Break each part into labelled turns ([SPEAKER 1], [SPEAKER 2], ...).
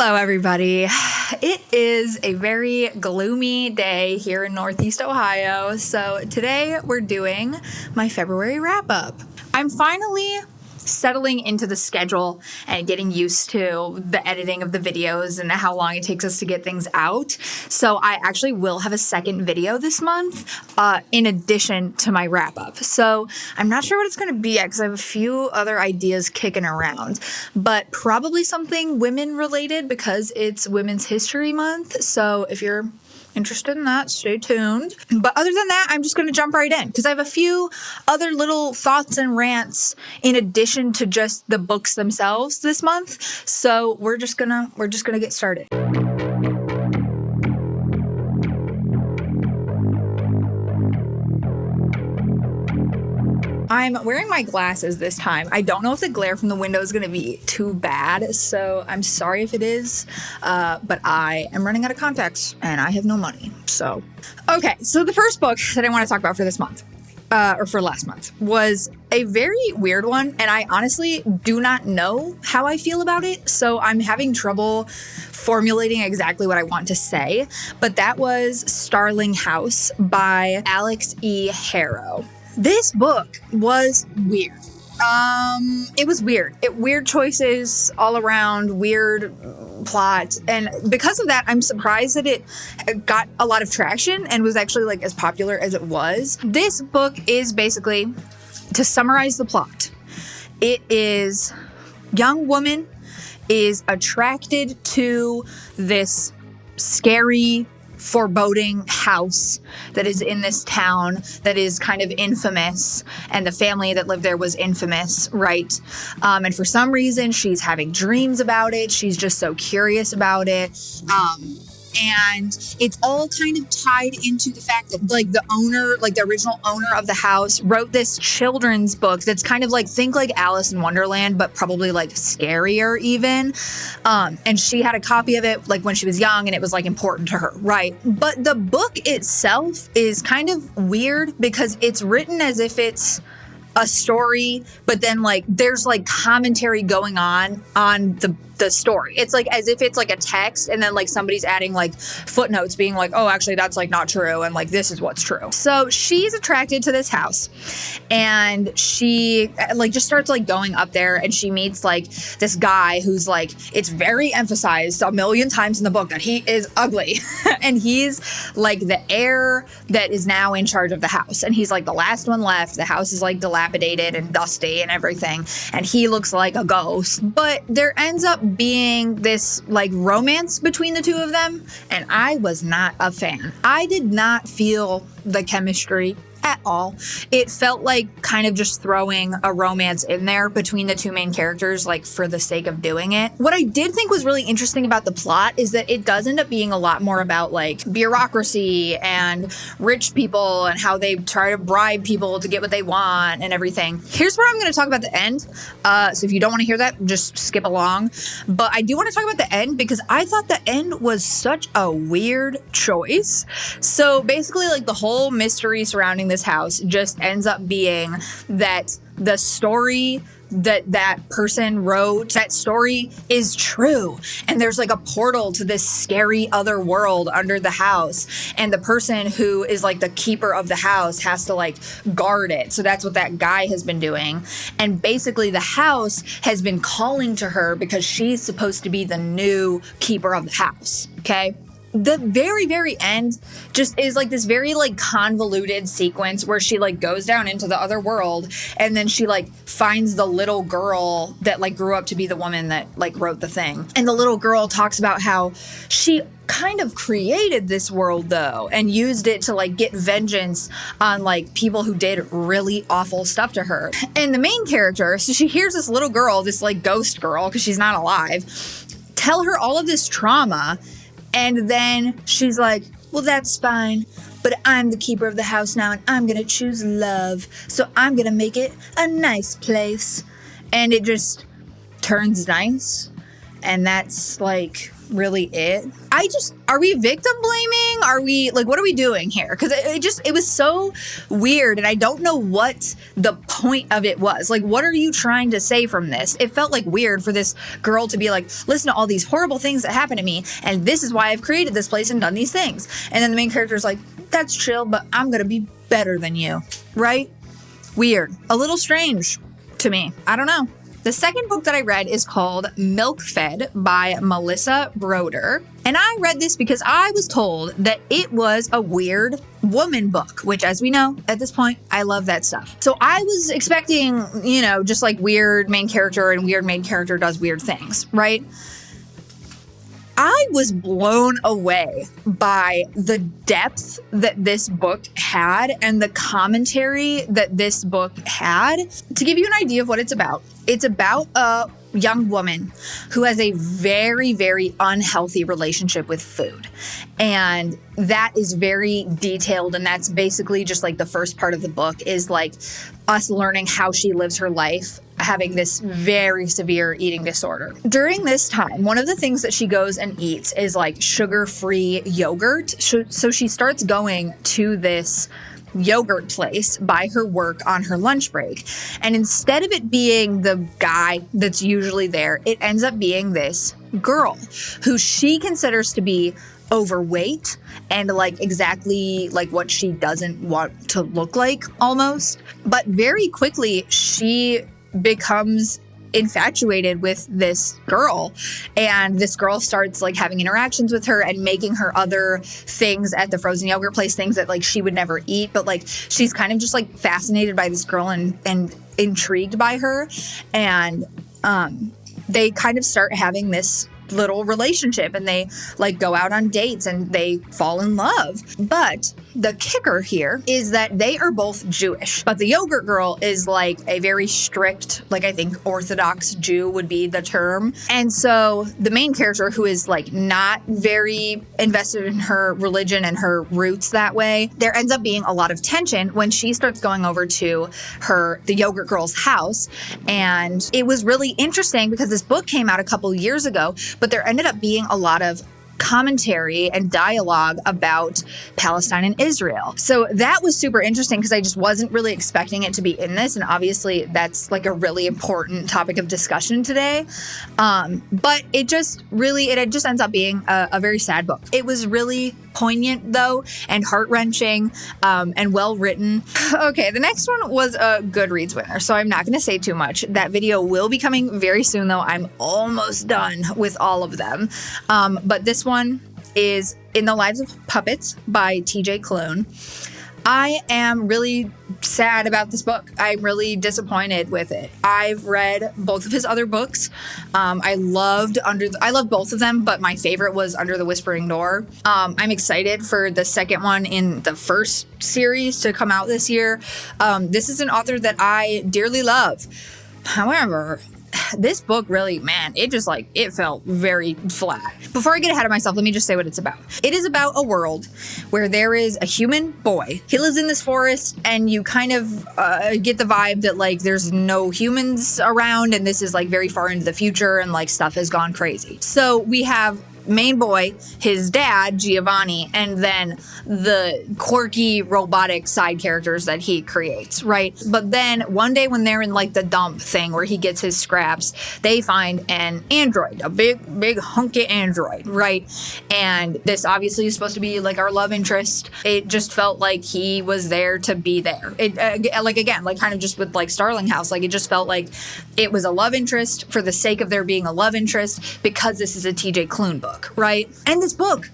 [SPEAKER 1] Hello, everybody. It is a very gloomy day here in Northeast Ohio. So today we're doing my February wrap up. I'm finally settling into the schedule and getting used to the editing of the videos and how long it takes us to get things out. So I actually will have a second video this month in addition to my wrap up. So I'm not sure what it's going to be yet because I have a few other ideas kicking around, but probably something women related because it's Women's History Month. So if you're interested in that, stay tuned. But other than that, I'm just going to jump right in because I have a few other little thoughts and rants in addition to just the books themselves this month. So we're just gonna get started. I'm wearing my glasses this time. I don't know if the glare from the window is going to be too bad, so I'm sorry if it is, but I am running out of contacts and I have no money. So the first book that I want to talk about for this month, or for last month, was a very weird one, and I honestly do not know how I feel about it, so I'm having trouble formulating exactly what I want to say, but that was Starling House by Alex E. Harrow. This book was weird. It was weird. Weird choices all around, weird plot. And because of that, I'm surprised that it got a lot of traction and was actually like as popular as it was. This book is basically, to summarize the plot, it is young woman is attracted to this scary, foreboding house that is in this town that is kind of infamous, and the family that lived there was infamous, right? And for some reason, she's having dreams about it. She's just so curious about it. And it's all kind of tied into the fact that like the owner, like the original owner of the house, wrote this children's book that's kind of like, think like Alice in Wonderland, but probably like scarier even. And she had a copy of it like when she was young and it was like important to her, right? But the book itself is kind of weird because it's written as if it's a story, but then like there's like commentary going on the story. It's like as if it's like a text and then like somebody's adding like footnotes being like, oh, actually that's like not true and like this is what's true. So she's attracted to this house and she like just starts like going up there and she meets like this guy who's like, it's very emphasized a million times in the book that he is ugly and he's like the heir that is now in charge of the house and he's like the last one left. The house is like dilapidated and dusty and everything and he looks like a ghost, but there ends up being this like romance between the two of them, and I was not a fan. I did not feel the chemistry at all. It felt like kind of just throwing a romance in there between the two main characters, like for the sake of doing it. What I did think was really interesting about the plot is that it does end up being a lot more about like bureaucracy and rich people and how they try to bribe people to get what they want and everything. Here's where I'm going to talk about the end. So if you don't want to hear that, just skip along. But I do want to talk about the end because I thought the end was such a weird choice. So basically like the whole mystery surrounding this house just ends up being that the story that person wrote, that story is true. And there's like a portal to this scary other world under the house. And the person who is like the keeper of the house has to like guard it. So that's what that guy has been doing. And basically the house has been calling to her because she's supposed to be the new keeper of the house. Okay. The very, very end just is like this very like convoluted sequence where she like goes down into the other world and then she like finds the little girl that like grew up to be the woman that like wrote the thing. And the little girl talks about how she kind of created this world though and used it to like get vengeance on like people who did really awful stuff to her. And the main character, so she hears this little girl, this like ghost girl, because she's not alive, tell her all of this trauma. And then she's like, well, that's fine, but I'm the keeper of the house now and I'm going to choose love. So I'm going to make it a nice place. And it just turns nice. And that's like really it. Are we victim blaming? Are we like, what are we doing here? Because it was so weird, and I don't know what the point of it was. Like, what are you trying to say from this? It felt like weird for this girl to be like, listen to all these horrible things that happened to me, and this is why I've created this place and done these things. And then the main character is like, that's chill, but I'm gonna be better than you, right? Weird. A little strange to me. I don't know. The second book that I read is called Milk Fed by Melissa Broder. And I read this because I was told that it was a weird woman book, which, as we know at this point, I love that stuff. So I was expecting, just like weird main character, and weird main character does weird things, right? I was blown away by the depth that this book had and the commentary that this book had. To give you an idea of what it's about a young woman who has a very, very unhealthy relationship with food. And that is very detailed. And that's basically just like the first part of the book is like us learning how she lives her life, having this very severe eating disorder. During this time, one of the things that she goes and eats is like sugar-free yogurt. So she starts going to this yogurt place by her work on her lunch break. And instead of it being the guy that's usually there, it ends up being this girl who she considers to be overweight and like exactly like what she doesn't want to look like almost. But very quickly, she becomes infatuated with this girl, and this girl starts like having interactions with her and making her other things at the frozen yogurt place, things that like she would never eat, but like she's kind of just like fascinated by this girl and intrigued by her, and they kind of start having this little relationship, and they like go out on dates and they fall in love. But the kicker here is that they are both Jewish, but the yogurt girl is like a very strict, like I think Orthodox Jew would be the term. And so the main character, who is like not very invested in her religion and her roots that way, there ends up being a lot of tension when she starts going over to the yogurt girl's house. And it was really interesting because this book came out a couple years ago, but there ended up being a lot of commentary and dialogue about Palestine and Israel. So that was super interesting because I just wasn't really expecting it to be in this. And obviously that's like a really important topic of discussion today. But it just ends up being a very sad book. It was really poignant though, and heart-wrenching, and well written. Okay, the next one was a Goodreads winner, so I'm not going to say too much. That video will be coming very soon though. I'm almost done with all of them. But this one is In the Lives of Puppets by TJ Klune. I am really sad about this book. I'm really disappointed with it. I've read both of his other books. I loved both of them, but my favorite was Under the Whispering Door. I'm excited for the second one in the first series to come out this year. This is an author that I dearly love. However, this book really, it felt very flat. Before I get ahead of myself, let me just say what it's about. It is about a world where there is a human boy. He lives in this forest, and you kind of get the vibe that like there's no humans around, and this is like very far into the future, and like stuff has gone crazy. So we have main boy, his dad, Giovanni, and then the quirky robotic side characters that he creates, right? But then one day when they're in like the dump thing where he gets his scraps, they find an android, a big hunky android, right? And this obviously is supposed to be like our love interest. It just felt like he was there to be there. It kind of just with like Starling House, like it just felt like it was a love interest for the sake of there being a love interest because this is a TJ Klune book. Right? And this book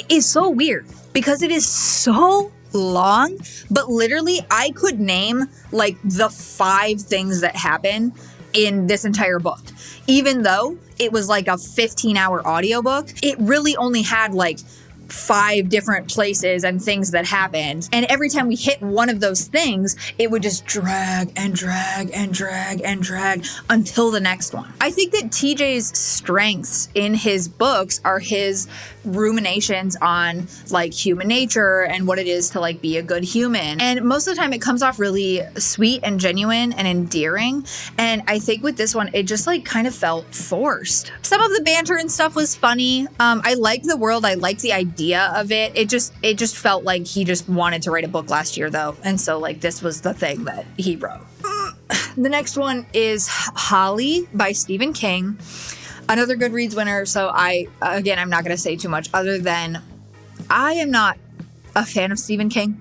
[SPEAKER 1] is so weird because it is so long, but literally I could name like the 5 things that happen in this entire book. Even though it was like a 15-hour audiobook, it really only had like 5 different places and things that happened. And every time we hit one of those things, it would just drag and drag and drag and drag until the next one. I think that TJ's strengths in his books are his ruminations on like human nature and what it is to like be a good human. And most of the time it comes off really sweet and genuine and endearing. And I think with this one, it just like kind of felt forced. Some of the banter and stuff was funny. I liked the world. I liked the idea of it. It just felt like he just wanted to write a book last year though. And so like this was the thing that he wrote. The next one is Holly by Stephen King. Another Goodreads winner. So I'm not going to say too much other than I am not a fan of Stephen King.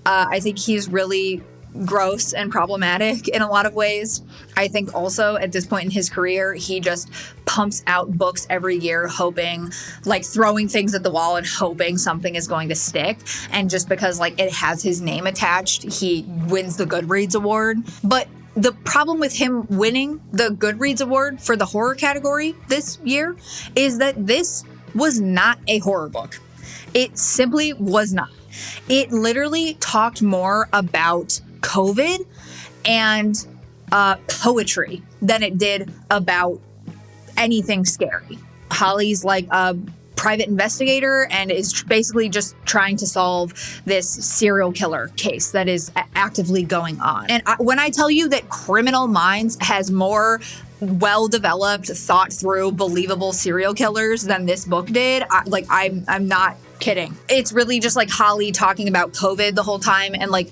[SPEAKER 1] I think he's really gross and problematic in a lot of ways. I think also at this point in his career, he just pumps out books every year, hoping, like throwing things at the wall and hoping something is going to stick. And just because like it has his name attached, he wins the Goodreads award. But the problem with him winning the Goodreads award for the horror category this year is that this was not a horror book. It simply was not. It literally talked more about COVID and poetry than it did about anything scary. Holly's like a private investigator and is basically just trying to solve this serial killer case that is actively going on. And when I tell you that Criminal Minds has more well-developed, thought-through, believable serial killers than this book did, I'm not kidding. It's really just like Holly talking about COVID the whole time. And like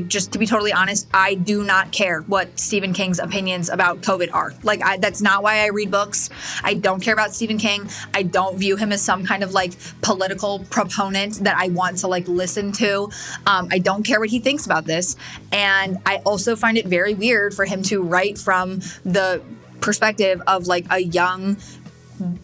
[SPEAKER 1] just to be totally honest, I do not care what Stephen King's opinions about COVID are. That's not why I read books. I don't care about Stephen King. I don't view him as some kind of like political proponent that I want to like listen to. I don't care what he thinks about this. And I also find it very weird for him to write from the perspective of like a young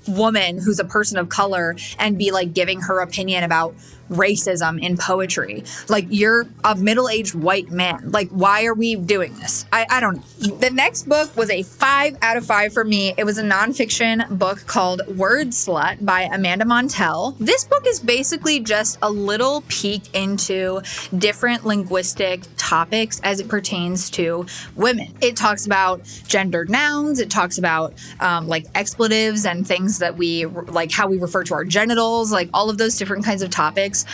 [SPEAKER 1] woman who's a person of color and be like giving her opinion about racism in poetry. Like, you're a middle-aged white man. Like, why are we doing this? I don't know. The next book was a 5 out of 5 for me. It was a nonfiction book called Wordslut by Amanda Montell. This book is basically just a little peek into different linguistic topics as it pertains to women. It talks about gendered nouns. It talks about like expletives and things that we like, how we refer to our genitals, like all of those different kinds of topics,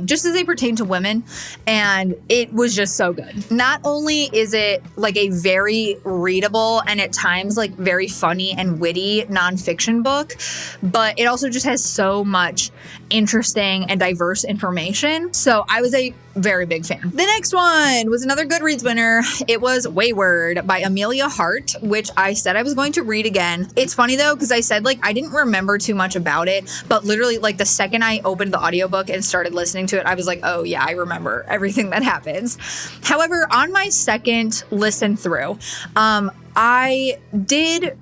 [SPEAKER 1] just as they pertain to women. And it was just so good. Not only is it like a very readable and at times like very funny and witty nonfiction book, but it also just has so much interesting and diverse information. So I was a very big fan. The next one was another Goodreads winner. It was Weyward by Amelia Hart, which I said I was going to read again. It's funny though, because I said like I didn't remember too much about it, but literally like the second I opened the audiobook and started listening to it, I was like, oh yeah, I remember everything that happens. However, on my second listen through, I did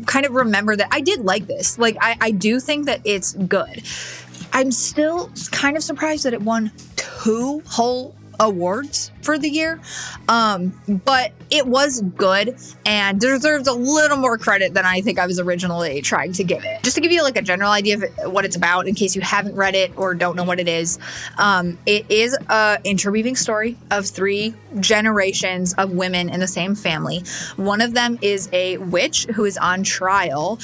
[SPEAKER 1] kind of remember that I did like this. Like, I do think that it's good. I'm still kind of surprised that it won 2 whole awards for the year, but it was good and deserves a little more credit than I think I was originally trying to give it. Just to give you like a general idea of what it's about in case you haven't read it or don't know what it is a interweaving story of 3 generations of women in the same family. One of them is a witch who is on trial.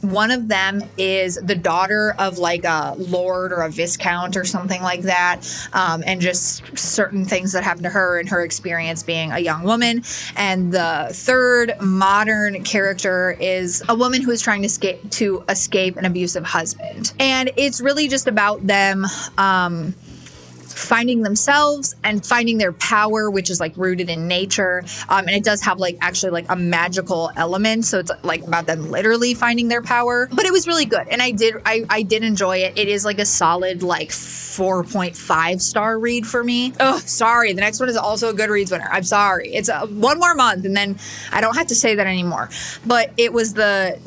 [SPEAKER 1] One of them is the daughter of like a lord or a viscount or something like that, and just certain things that happened to her and her experience being a young woman. And the third modern character is a woman who is trying to escape an abusive husband. And it's really just about them finding themselves and finding their power, which is like rooted in nature. And it does have like actually like a magical element. So it's like about them literally finding their power, but it was really good. And I did enjoy it. It is like a solid like 4.5 star read for me. Oh, sorry. The next one is also a Goodreads winner. I'm sorry. It's one more month and then I don't have to say that anymore. But it was the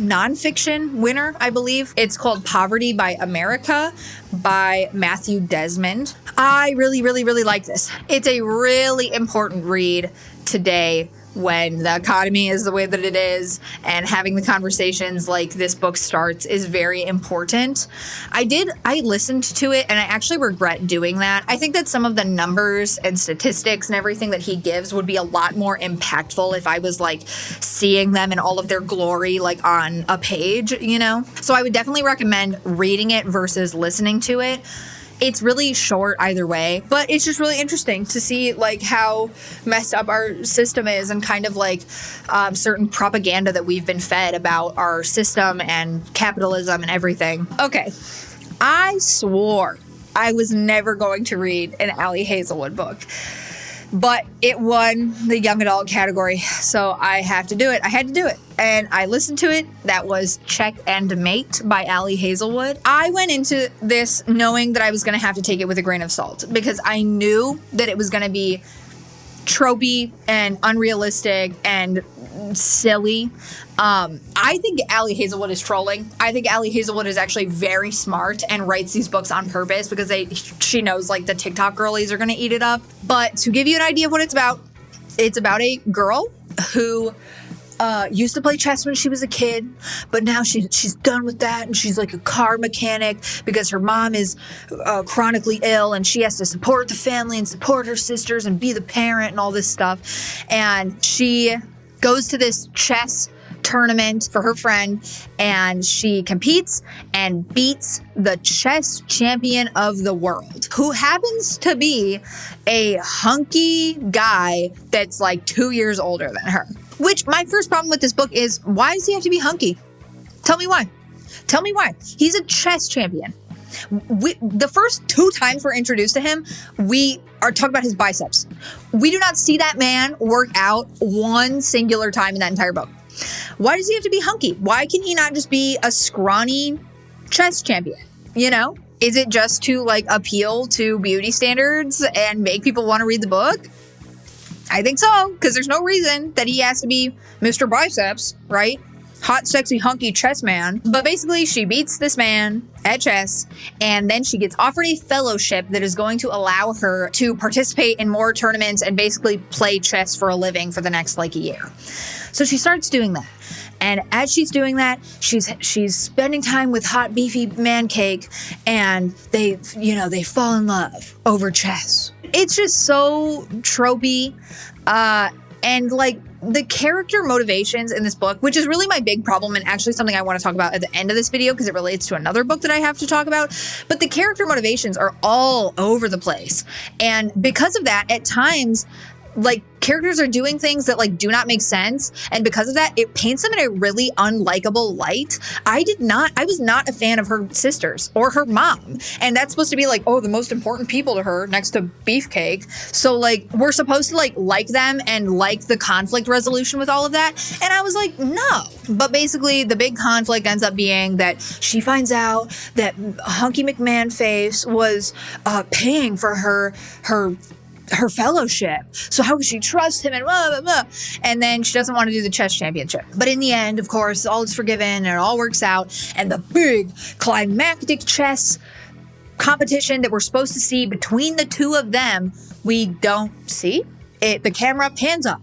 [SPEAKER 1] nonfiction winner, I believe. It's called Poverty by America by Matthew Desmond. I really, really, really like this. It's a really important read today when the economy is the way that it is, and having the conversations like this book starts is very important. I listened to it and I actually regret doing that. I think that some of the numbers and statistics and everything that he gives would be a lot more impactful if I was like seeing them in all of their glory, like on a page, you know? So I would definitely recommend reading it versus listening to it. It's really short either way, but it's just really interesting to see like how messed up our system is and kind of like certain propaganda that we've been fed about our system and capitalism and everything. Okay, I swore I was never going to read an Ali Hazelwood book, but it won the young adult category, so I have to do it. I had to do it. And I listened to it. That was Check and Mate by Ali Hazelwood. I went into this knowing that I was going to have to take it with a grain of salt because I knew that it was going to be tropey and unrealistic and silly. I think Ali Hazelwood is trolling. I think Ali Hazelwood is actually very smart and writes these books on purpose because she knows like the TikTok girlies are going to eat it up. But to give you an idea of what it's about a girl who used to play chess when she was a kid, but now she's done with that and she's like a car mechanic because her mom is chronically ill and she has to support the family and support her sisters and be the parent and all this stuff. And she goes to this chess tournament for her friend and she competes and beats the chess champion of the world, who happens to be a hunky guy that's like 2 years older than her. Which my first problem with this book is, why does he have to be hunky? Tell me why. Tell me why. He's a chess champion. The first 2 times we're introduced to him, we are talking about his biceps. We do not see that man work out one singular time in that entire book. Why does he have to be hunky? Why can he not just be a scrawny chess champion? You know? Is it just to like appeal to beauty standards and make people want to read the book? I think so, because there's no reason that he has to be Mr. Biceps, right? Hot, sexy, hunky chess man. But basically, she beats this man at chess, and then she gets offered a fellowship that is going to allow her to participate in more tournaments and basically play chess for a living for the next like a year. So she starts doing that. And as she's doing that, she's spending time with hot, beefy man cake, and they fall in love over chess. It's just so tropey, and like the character motivations in this book, which is really my big problem and actually something I want to talk about at the end of this video because it relates to another book that I have to talk about. But the character motivations are all over the place. And because of that, at times, like characters are doing things that like do not make sense, and because of that it paints them in a really unlikable light. I was not a fan of her sisters or her mom, and that's supposed to be like, oh, the most important people to her next to Beefcake, so like we're supposed to like them and like the conflict resolution with all of that. And I was like, no. But basically the big conflict ends up being that she finds out that Hunky McMahon Face was paying for her fellowship. So how could she trust him and blah, blah, blah. And then she doesn't want to do the chess championship. But in the end, of course, all is forgiven and it all works out. And the big climactic chess competition that we're supposed to see between the two of them, we don't see it. The camera pans up.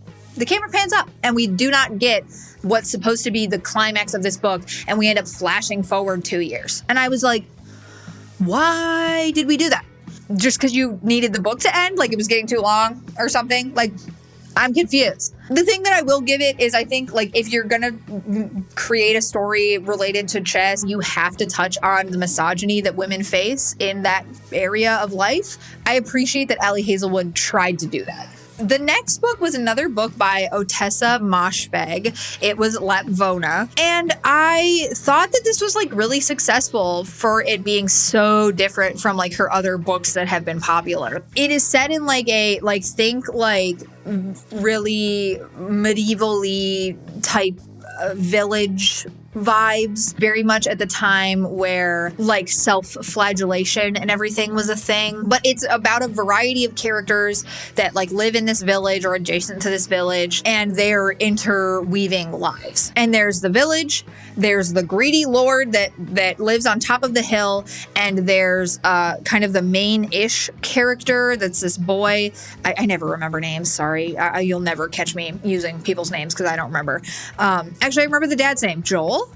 [SPEAKER 1] And we do not get what's supposed to be the climax of this book. And we end up flashing forward 2 years. And I was like, why did we do that? Just because you needed the book to end? Like it was getting too long or something? Like, I'm confused. The thing that I will give it is I think like if you're gonna create a story related to chess, you have to touch on the misogyny that women face in that area of life. I appreciate that Ali Hazelwood tried to do that. The next book was another book by Otessa Moshfegh. It was Lapvona. And I thought that this was like really successful for it being so different from like her other books that have been popular. It is set in like a really medievally type village vibes, very much at the time where like self-flagellation and everything was a thing. But it's about a variety of characters that like live in this village or adjacent to this village, and they're interweaving lives. And there's the village, there's the greedy lord that lives on top of the hill, and there's kind of the main-ish character that's this boy. I never remember names, sorry. You'll never catch me using people's names because I don't remember. Actually, I remember the dad's name, Joel.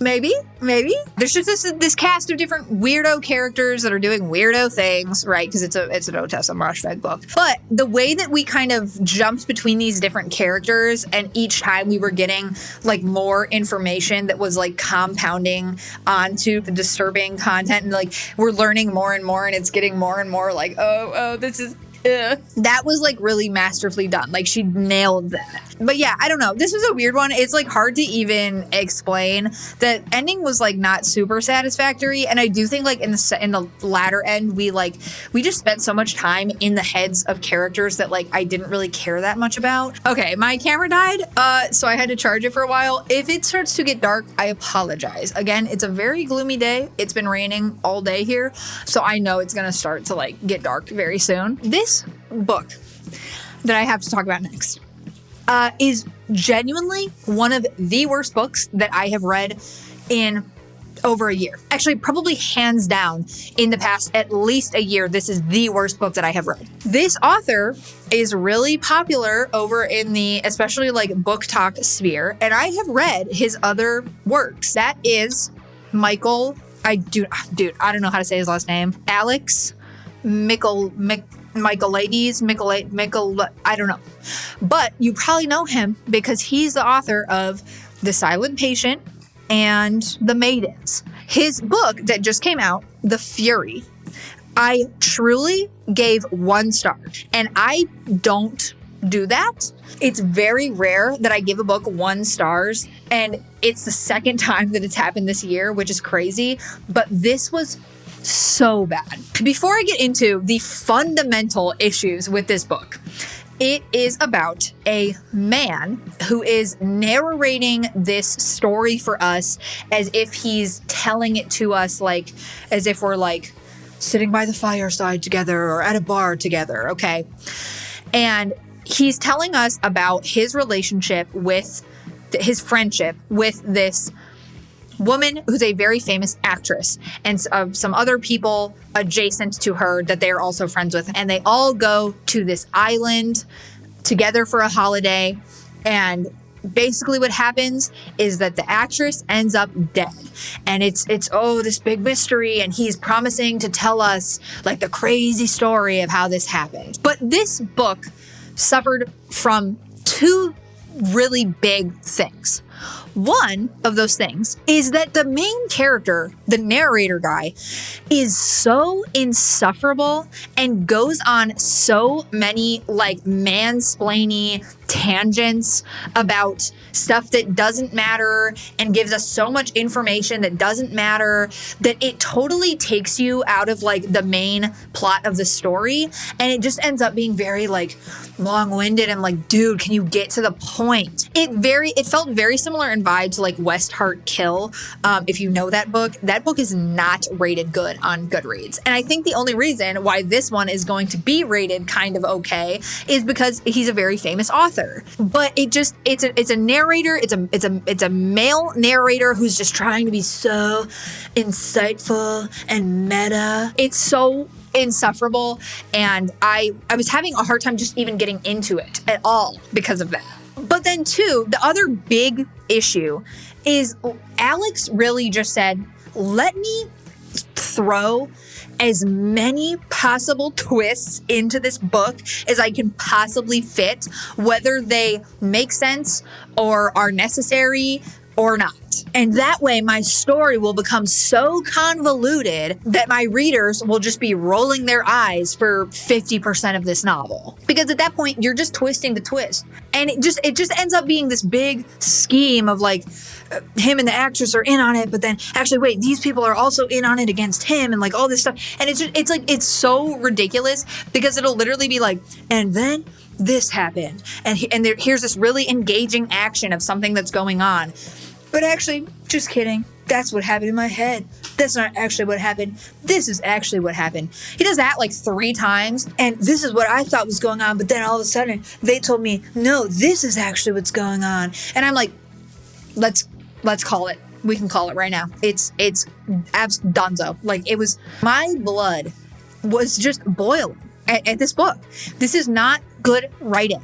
[SPEAKER 1] Maybe. There's just this cast of different weirdo characters that are doing weirdo things, right? Because it's an Otessa Moshfegh book. But the way that we kind of jumped between these different characters, and each time we were getting like more information that was like compounding onto the disturbing content, and like we're learning more and more, and it's getting more and more like, oh, this is... That was like really masterfully done. Like she nailed that. But yeah, I don't know. This was a weird one. It's like hard to even explain. The ending was like not super satisfactory, and I do think like in the latter end we just spent so much time in the heads of characters that like I didn't really care that much about. Okay, my camera died, so I had to charge it for a while. If it starts to get dark, I apologize. Again, it's a very gloomy day. It's been raining all day here, so I know it's gonna start to like get dark very soon. This book that I have to talk about next is genuinely one of the worst books that I have read in over a year. Actually, probably hands down in the past at least a year, this is the worst book that I have read. This author is really popular over in the especially like Booktok sphere, and I have read his other works. That is Michael, I don't know how to say his last name. Alex Michaelides, I don't know. But you probably know him because he's the author of The Silent Patient and The Maidens. His book that just came out, The Fury, I truly gave 1 star. And I don't do that. It's very rare that I give a book 1 stars, and it's the second time that it's happened this year, which is crazy. But this was so bad. Before I get into the fundamental issues with this book, it is about a man who is narrating this story for us as if he's telling it to us, like as if we're like sitting by the fireside together or at a bar together, okay? And he's telling us about his relationship with his friendship with this woman who's a very famous actress, and some other people adjacent to her that they're also friends with. And they all go to this island together for a holiday. And basically what happens is that the actress ends up dead. And it's this big mystery. And he's promising to tell us like the crazy story of how this happened. But this book suffered from 2 really big things. One of those things is that the main character, the narrator guy, is so insufferable and goes on so many like mansplaining tangents about stuff that doesn't matter and gives us so much information that doesn't matter that it totally takes you out of like the main plot of the story, and it just ends up being very like long-winded and like, dude, can you get to the point? It felt very similar in vibe to like West Heart Kill. If you know that book is not rated good on Goodreads, and I think the only reason why this one is going to be rated kind of okay is because he's a very famous author. But it's a narrator, it's a male narrator who's just trying to be so insightful and meta. It's so insufferable, and I was having a hard time just even getting into it at all because of that. But then too, the other big issue is Alex really just said, let me throw as many possible twists into this book as I can possibly fit, whether they make sense or are necessary or not. And that way my story will become so convoluted that my readers will just be rolling their eyes for 50% of this novel. Because at that point, you're just twisting the twist. And it just ends up being this big scheme of like, him and the actress are in on it, but then actually, wait, these people are also in on it against him and like all this stuff. And it's so ridiculous because it'll literally be like, and then this happened. And here's this really engaging action of something that's going on. But actually, just kidding. That's what happened in my head. That's not actually what happened. This is actually what happened. He does that like 3 times. And this is what I thought was going on. But then all of a sudden, they told me, no, this is actually what's going on. And I'm like, let's call it. We can call it right now. It's dunzo. Like, it was, my blood was just boiling at this book. This is not good writing.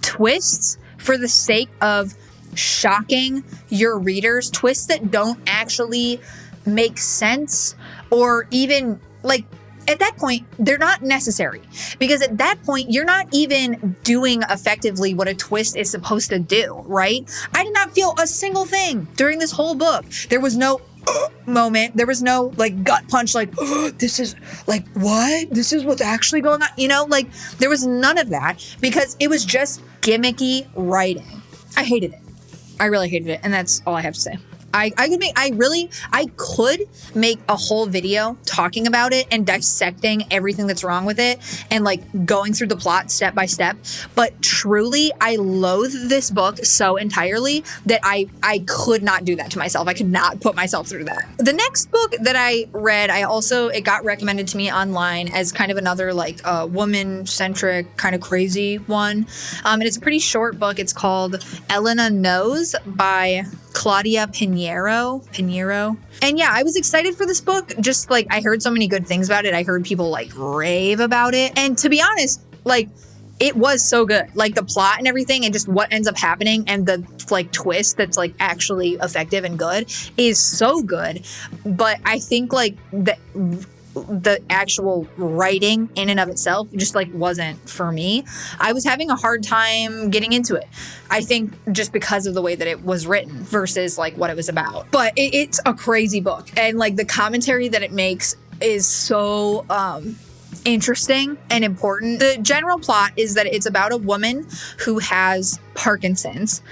[SPEAKER 1] Twists for the sake of shocking your readers, twists that don't actually make sense, or even, like, at that point, they're not necessary, because at that point, you're not even doing effectively what a twist is supposed to do, right? I did not feel a single thing during this whole book. There was no moment. There was no, like, gut punch, like, this is, like, what? This is what's actually going on? You know, like, there was none of that, because it was just gimmicky writing. I hated it. I really hated it, and that's all I have to say. I could make a whole video talking about it and dissecting everything that's wrong with it and, like, going through the plot step by step. But truly, I loathe this book so entirely that I could not do that to myself. I could not put myself through that. The next book that I read, it got recommended to me online as kind of another, like, woman-centric, kind of crazy one. And it's a pretty short book. It's called Elena Knows by Claudia Pinheiro. And yeah, I was excited for this book. Just, like, I heard so many good things about it. I heard people, like, rave about it. And to be honest, like, it was so good. Like, the plot and everything and just what ends up happening and the, like, twist that's, like, actually effective and good is so good. But I think, like, the actual writing in and of itself just, like, wasn't for me. I was having a hard time getting into it. I think just because of the way that it was written versus, like, what it was about. But it's a crazy book. And, like, the commentary that it makes is so interesting and important. The general plot is that it's about a woman who has Parkinson's,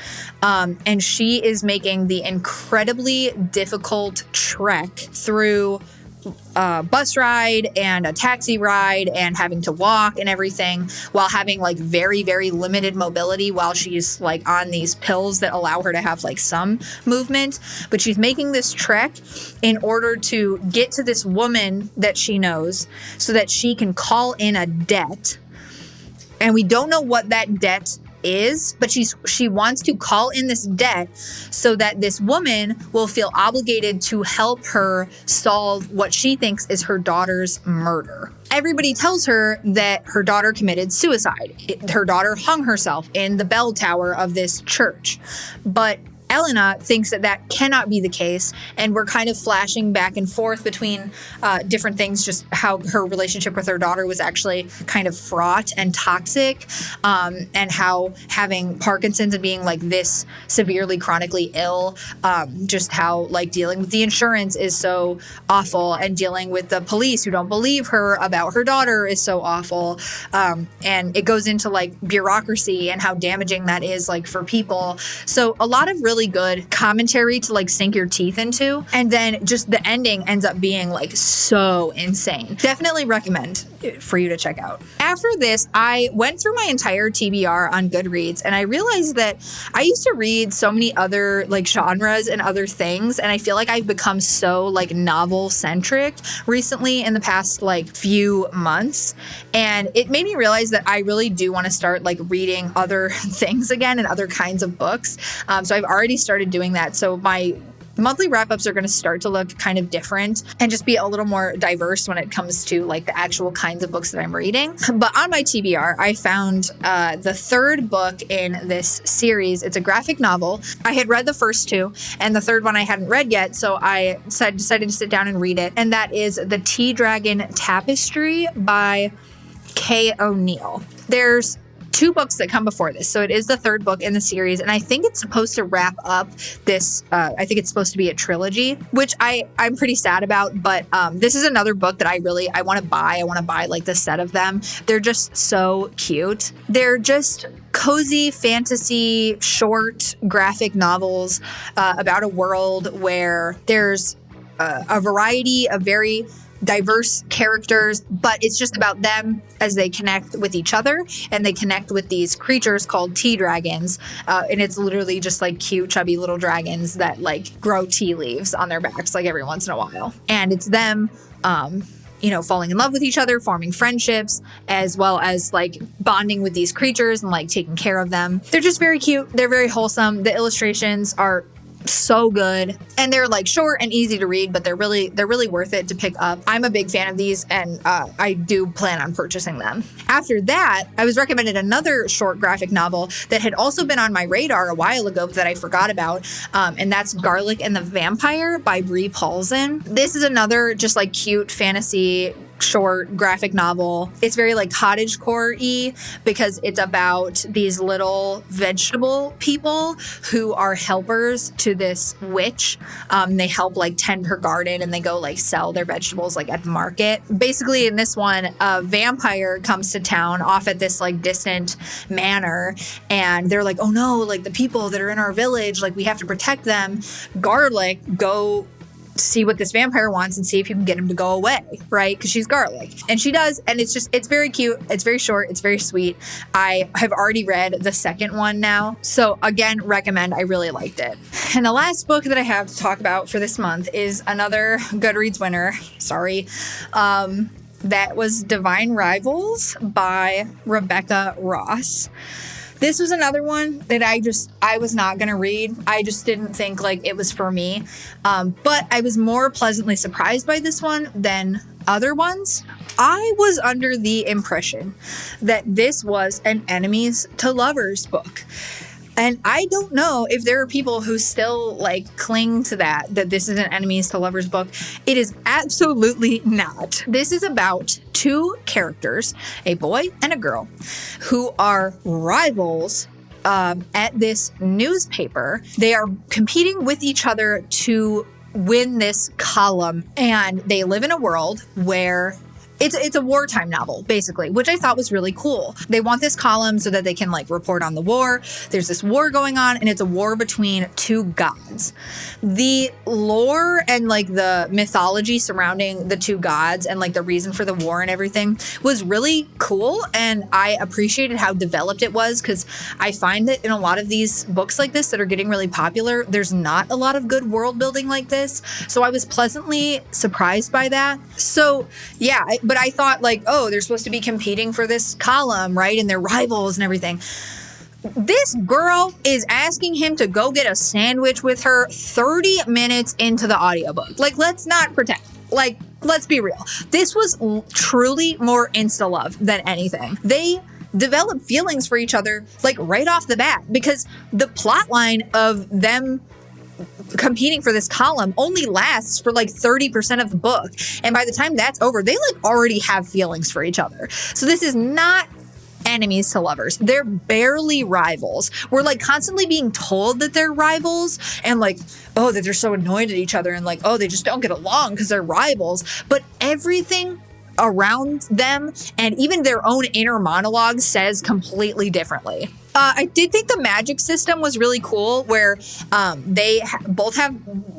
[SPEAKER 1] and she is making the incredibly difficult trek through a bus ride and a taxi ride and having to walk and everything while having, like, very, very limited mobility while she's, like, on these pills that allow her to have, like, some movement. But she's making this trek in order to get to this woman that she knows so that she can call in a debt. And we don't know what that debt is, but she wants to call in this debt so that this woman will feel obligated to help her solve what she thinks is her daughter's murder. Everybody tells her that her daughter committed suicide. Her daughter hung herself in the bell tower of this church. But Elena thinks that cannot be the case, and we're kind of flashing back and forth between different things, just how her relationship with her daughter was actually kind of fraught and toxic, and how having Parkinson's and being, like, this severely chronically ill, just how, like, dealing with the insurance is so awful, and dealing with the police who don't believe her about her daughter is so awful, and it goes into, like, bureaucracy and how damaging that is, like, for people. So a lot of really good commentary to, like, sink your teeth into. And then just the ending ends up being, like, so insane. Definitely recommend it for you to check out. After this, I went through my entire TBR on Goodreads, and I realized that I used to read so many other, like, genres and other things, and I feel like I've become so, like, novel centric recently in the past, like, few months. And it made me realize that I really do want to start, like, reading other things again and other kinds of books. So I've already started doing that. So my monthly wrap-ups are going to start to look kind of different and just be a little more diverse when it comes to, like, the actual kinds of books that I'm reading. But on my TBR, I found the third book in this series. It's a graphic novel. I had read the first 2, and the third one I hadn't read yet, so I decided to sit down and read it. And that is the Tea Dragon Tapestry by Kay O'Neill. There's 2 books that come before this. So it is the third book in the series. And I think it's supposed to wrap up this, I think it's supposed to be a trilogy, which I'm pretty sad about. But this is another book that I want to buy. I want to buy, like, the set of them. They're just so cute. They're just cozy fantasy, short graphic novels about a world where there's a variety of very diverse characters, but it's just about them as they connect with each other and they connect with these creatures called tea dragons. And it's literally just like cute, chubby little dragons that like grow tea leaves on their backs like every once in a while. And it's them, falling in love with each other, forming friendships, as well as like bonding with these creatures and like taking care of them. They're just very cute. They're very wholesome. The illustrations are so good, and they're like short and easy to read, but they're really worth it to pick up. I'm a big fan of these, and I do plan on purchasing them. After that, I was recommended another short graphic novel that had also been on my radar a while ago that I forgot about, and that's Garlic and the Vampire by Bree Paulsen. This is another just like cute fantasy short graphic novel. It's very like cottagecore-y because it's about these little vegetable people who are helpers to this witch. They help like tend her garden, and they go like sell their vegetables like at the market. Basically in this one, a vampire comes to town off at this like distant manor, and they're like, oh no, like the people that are in our village, like we have to protect them. Garlic, go see what this vampire wants and see if you can get him to go away, right? Because she's Garlic. And she does, and it's very cute, it's very short, it's very sweet. I have already read the second one now, so again, recommend. I really liked it. And the last book that I have to talk about for this month is another Goodreads winner. Sorry. That was Divine Rivals by Rebecca Ross. This was another one that I was not going to read. I just didn't think like it was for me. But I was more pleasantly surprised by this one than other ones. I was under the impression that this was an enemies to lovers book. And I don't know if there are people who still like cling to that this is an enemies to lovers book. It is absolutely not. This is about two characters, a boy and a girl, who are rivals at this newspaper. They are competing with each other to win this column, and they live in a world where it's a wartime novel, basically, which I thought was really cool. They want this column so that they can like report on the war. There's this war going on, and it's a war between two gods. The lore and like the mythology surrounding the two gods and like the reason for the war and everything was really cool, and I appreciated how developed it was, because I find that in a lot of these books like this that are getting really popular, there's not a lot of good world building like this. So I was pleasantly surprised by that. So yeah, but I thought like, oh, they're supposed to be competing for this column, right? And they're rivals and everything. This girl is asking him to go get a sandwich with her 30 minutes into the audiobook. Like, let's not pretend. Like, let's be real. This was truly more insta love than anything. They develop feelings for each other like right off the bat, because the plot line of them competing for this column only lasts for like 30% of the book, and by the time that's over, they like already have feelings for each other. So this is not enemies to lovers. They're barely rivals. We're like constantly being told that they're rivals, and like, oh, that they're so annoyed at each other, and like, oh, they just don't get along because they're rivals. But everything around them and even their own inner monologue says completely differently. I did think the magic system was really cool, where they both have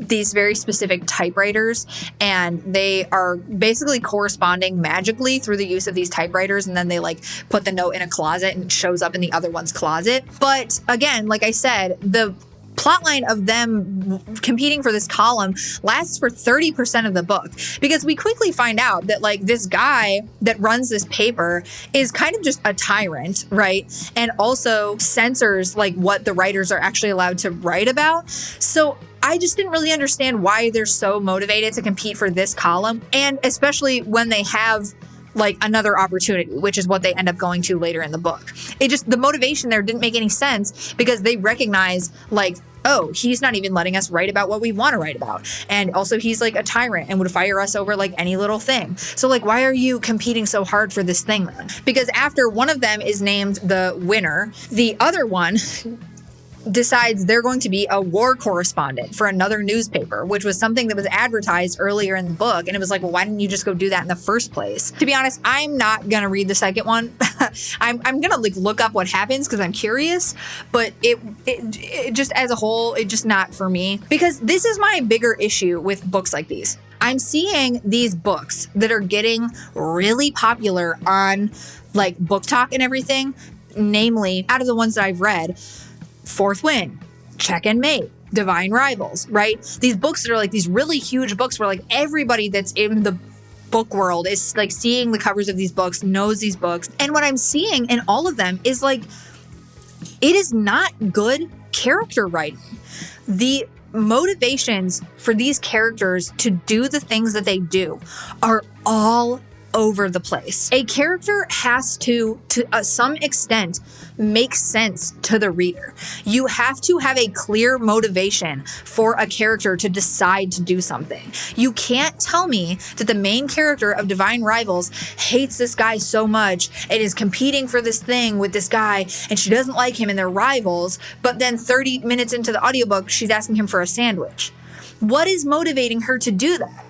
[SPEAKER 1] these very specific typewriters, and they are basically corresponding magically through the use of these typewriters, and then they like put the note in a closet and it shows up in the other one's closet. But again, like I said, the plotline of them competing for this column lasts for 30% of the book, because we quickly find out that like this guy that runs this paper is kind of just a tyrant, right? And also censors like what the writers are actually allowed to write about. So I just didn't really understand why they're so motivated to compete for this column, and especially when they have like another opportunity, which is what they end up going to later in the book. It just, the motivation there didn't make any sense, because they recognize like, oh, he's not even letting us write about what we want to write about. And also he's like a tyrant and would fire us over like any little thing. So like, why are you competing so hard for this thing then? Because after one of them is named the winner, the other one decides they're going to be a war correspondent for another newspaper, which was something that was advertised earlier in the book. And it was like, well, why didn't you just go do that in the first place? To be honest, I'm not going to read the second one. I'm going to like look up what happens because I'm curious, but it just as a whole, it just not for me, because this is my bigger issue with books like these. I'm seeing these books that are getting really popular on like Booktok and everything, namely out of the ones that I've read, Fourth Wing, Check and Mate, Divine Rivals, right? These books that are like these really huge books where like everybody that's in the book world is like seeing the covers of these books, knows these books. And what I'm seeing in all of them is like, it is not good character writing. The motivations for these characters to do the things that they do are all over the place. A character has to some extent, make sense to the reader. You have to have a clear motivation for a character to decide to do something. You can't tell me that the main character of Divine Rivals hates this guy so much and is competing for this thing with this guy and she doesn't like him and they're rivals, but then 30 minutes into the audiobook, she's asking him for a sandwich. What is motivating her to do that?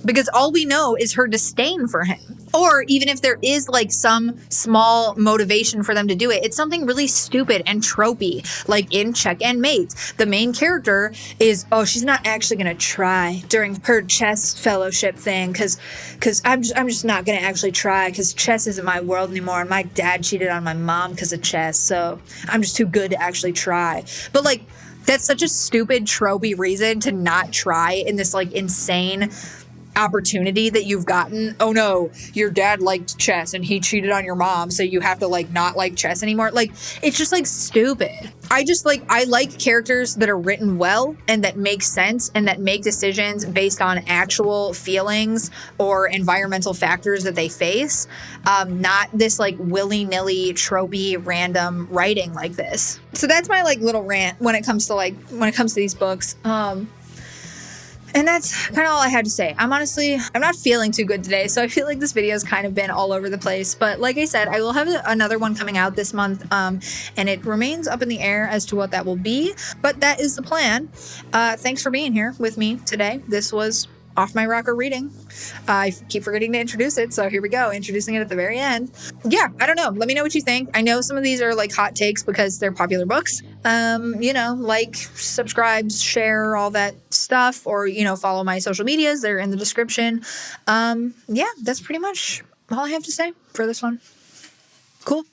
[SPEAKER 1] Because all we know is her disdain for him. Or even if there is like some small motivation for them to do it, it's something really stupid and tropey. Like in Check and Mate, the main character is, oh, she's not actually going to try during her chess fellowship thing because I'm just not going to actually try because chess isn't my world anymore. And my dad cheated on my mom because of chess. So I'm just too good to actually try. But like, that's such a stupid, tropey reason to not try in this like insane opportunity that you've gotten. Oh no, your dad liked chess and he cheated on your mom, so you have to like not like chess anymore. Like, it's just like stupid. I like characters that are written well and that make sense and that make decisions based on actual feelings or environmental factors that they face. Not this like willy-nilly, tropey, random writing like this. So that's my like little rant when it comes to these books. And that's kind of all I had to say. I'm not feeling too good today, so I feel like this video has kind of been all over the place. But like I said, I will have another one coming out this month, and it remains up in the air as to what that will be. But that is the plan. Thanks for being here with me today. This was Off My Rocker Reading. I keep forgetting to introduce it, so here we go, introducing it at the very end. Yeah, I don't know. Let me know what you think. I know some of these are like hot takes because they're popular books. Like, subscribe, share, all that stuff, or, follow my social medias. They're in the description. Yeah, that's pretty much all I have to say for this one. Cool.